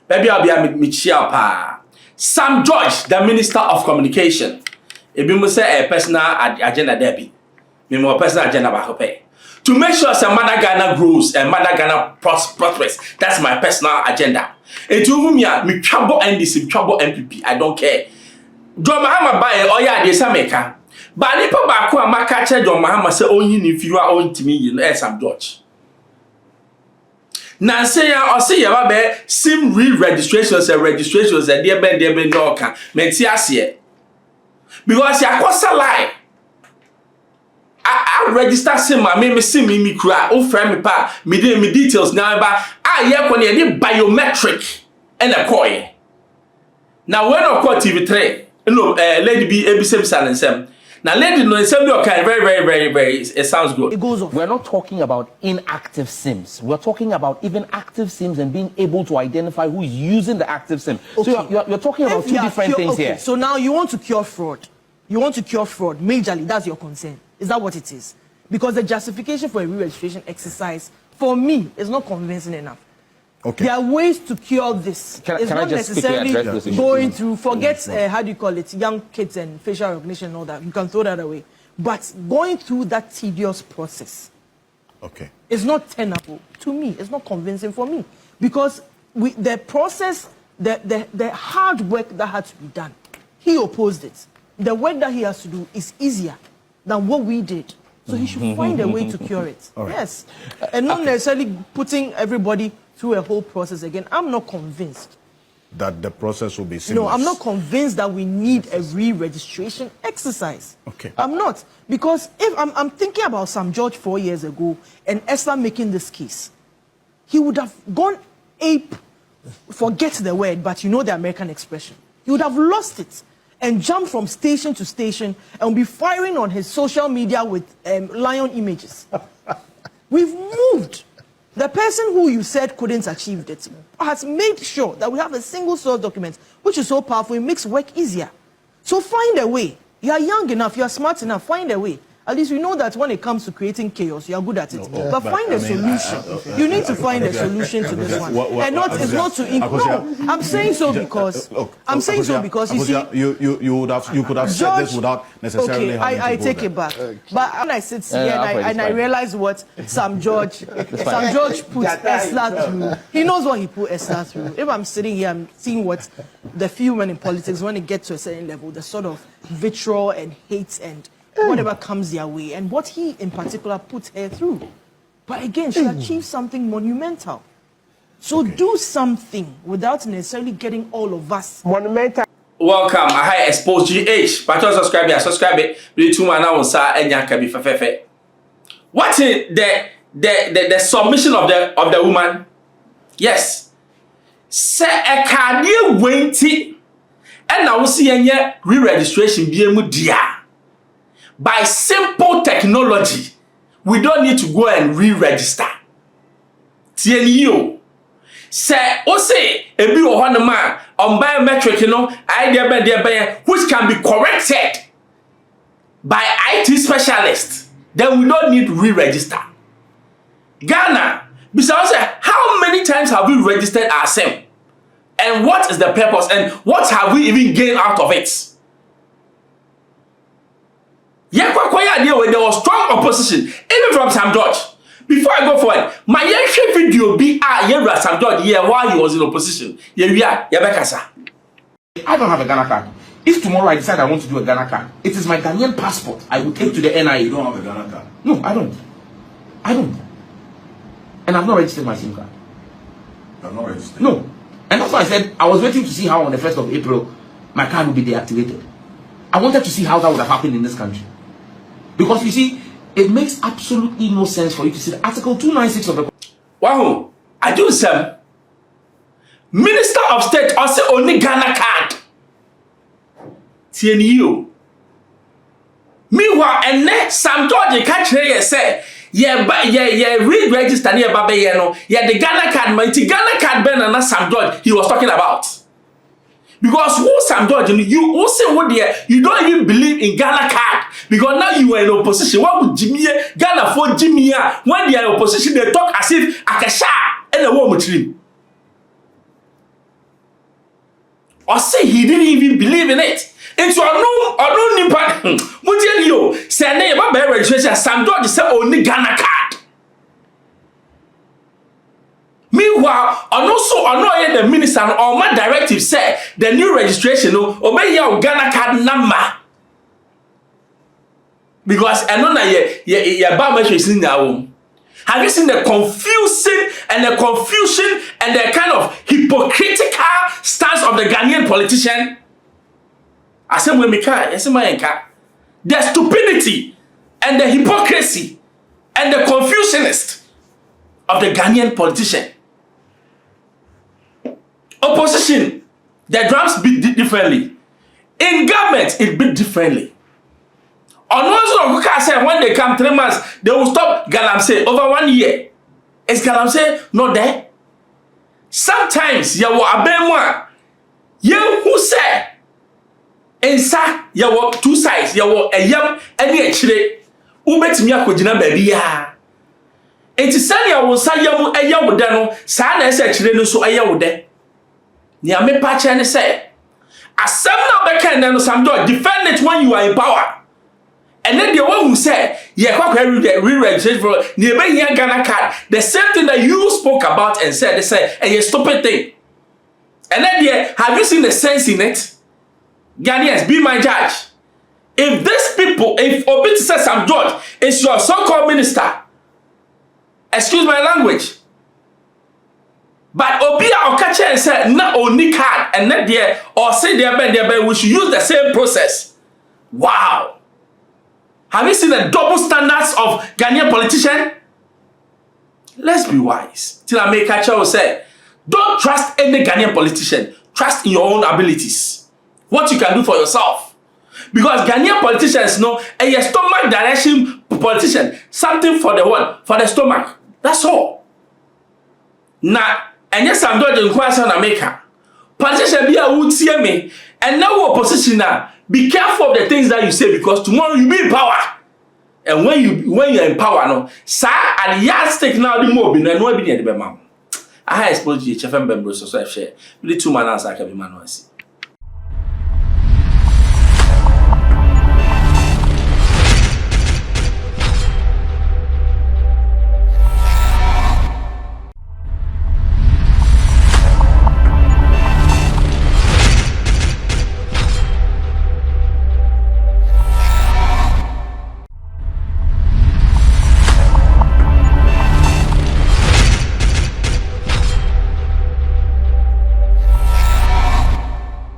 Baby, I'll be me chia pa. Sam George, the Minister of Communication. Ebi mo say a personal agenda debi. Me more personal agenda ba hope. To make sure some Mother Ghana grows and Mother Ghana prospers. That's my personal agenda. And to whom ya me trouble NDC, trouble MPP. I don't care. John Mahama buy oya de Sameka. But nipa ba ko amaka che John Mahama say onyi ni fiwa ontimi yi no Sam George. Na say ya o say ya ba be sim re-registrations and registrations and there be no kan. Menti ase. Because ya kosa lie. I register sim ma me sim me kura o friend me pa me details now ba ye ko ne biometric and a coin. Now when of course TV3 no lady be ABC silence. Now lady no sim okay very it sounds good. It goes off. We're not talking about inactive sims. We're talking about even active sims and being able to identify who is using the active sim. Okay. So you're talking about two different things here. So now you want to cure fraud. You want to cure fraud majorly. That's your concern. Is that what it is? Because the justification for a re-registration exercise, for me, is not convincing enough. Okay. There are ways to cure this. It's not necessarily going through, forget, how do you call it, young kids and facial recognition and all that. You can throw that away. But going through that tedious process is not tenable. To me, it's not convincing for me. Because the process, the hard work that had to be done, he opposed it. The work that he has to do is easier than what we did. So he should find a way to cure it. Right. Yes. And not necessarily putting everybody through a whole process again. I'm not convinced that the process will be seamless. No, I'm not convinced that we need a re-registration exercise. Okay. I'm not. Because if I'm thinking about Sam George 4 years ago and Esther making this case, he would have gone ape, forget the word, but you know the American expression. He would have lost it and jump from station to station and be firing on his social media with lion images. We've moved. The person who you said couldn't achieve it has made sure that we have a single source document, which is so powerful, it makes work easier. So find a way. You are young enough, you are smart enough, find a way. At least we know that when it comes to creating chaos, you are good at it. But find a solution. You need to find a solution to this one. And it's not to no, I'm saying so because I'm saying so because you see you could have said this without necessarily having I to take go it back. But when I sit here and I realize what Sam George put Esther through, he knows what he put Esther through. If I'm sitting here, I'm seeing what the few men in politics, when it gets to a certain level, the sort of vitriol and hate and whatever comes their way, and what he in particular put her through. But again, she achieved something monumental. So do something without necessarily getting all of us monumental. Welcome, I Xposed GH. But subscribe it. Really too man now sir enya ka bi fefefe. What is the submission of the woman? Yes. Say a cardia wenti and now see enye re-registration bi emu dia. By simple technology, we don't need to go and re-register. TNU. Say, ebi ohonema on biometric, which can be corrected by IT specialists. Then we don't need re-register. Ghana, besides, how many times have we registered ourselves? And what is the purpose? And what have we even gained out of it? There was strong opposition, even from Sam George. Before I go forward, my video be Sam George while he was in opposition. I don't have a Ghana card. If tomorrow I decide I want to do a Ghana card, it is my Ghanaian passport I will take to the NIA. You don't have a Ghana card? No, I don't. And I've not registered my SIM card. I've not registered? No. And that's why I said I was waiting to see how on the 1st of April my card would be deactivated. I wanted to see how that would have happened in this country. Because you see, it makes absolutely no sense for you to see the Article 296 of the... Wow, I do some. Minister of State also only Ghana card. TNU. Meanwhile, and next Sam George catch here say, re-register near Babe the Ghana card, mighty Ghana card Ben and Sam George he was talking about. Because who Sam George, you also what there, you don't even believe in Ghana card. Because now you are in opposition. What would Jimmy Ghana for Jimmy when they are in opposition, they talk as if Akosua and the war with him. or say he didn't even believe in it. Into a no nipa. Mudian say na ba be registration Sam George say only Ghana card. Meanwhile, the minister or my directive say the new registration obey your Ghana card number. Because I know that your biometrics is in now. Have you seen the confusion and the confusion and the kind of hypocritical stance of the Ghanaian politician? I say the stupidity and the hypocrisy and the confusionist of the Ghanaian politician. Opposition, the drums beat differently. In government, it beat differently. On one side, when they come 3 months, they will stop Galamsey over 1 year. Is Galamsey not there? Sometimes you will abemwa. You who say, inside you will 2 sides, you will a yam and a chile. Ubet me a kojina baby ya. It is sunny, I will say yamu a yamudano, sad as a chile so a yamude. Near me patch and say, as some now can then some door defend it when you are in power. And then the one who said, yeah, re-registration for nearby Ghana card, the same thing that you spoke about and said, they say, a stupid thing. And then have you seen the sense in it? Ghanaians, be my judge. If these people, if Obi says Sam George is your so-called minister, excuse my language, but Obi Okache and said, not only card, and not there, or say there, we should use the same process. Wow. Have you seen the double standards of Ghanaian politicians? Let's be wise. Till I make a child say, don't trust any Ghanaian politician. Trust in your own abilities. What you can do for yourself. Because Ghanaian politicians know a stomach direction politician. Something for the what? For the stomach. That's all. Now, and yes, I'm doing the inquiry on America. Politician be a would see me. And now opposition now. Be careful of the things that you say because tomorrow you be in power. And when you're in power, no, sir, and yardstick now the more be no be near the mom. I exposed you, Chef and Bembro, so I share. Really 2 man answer can be Manu.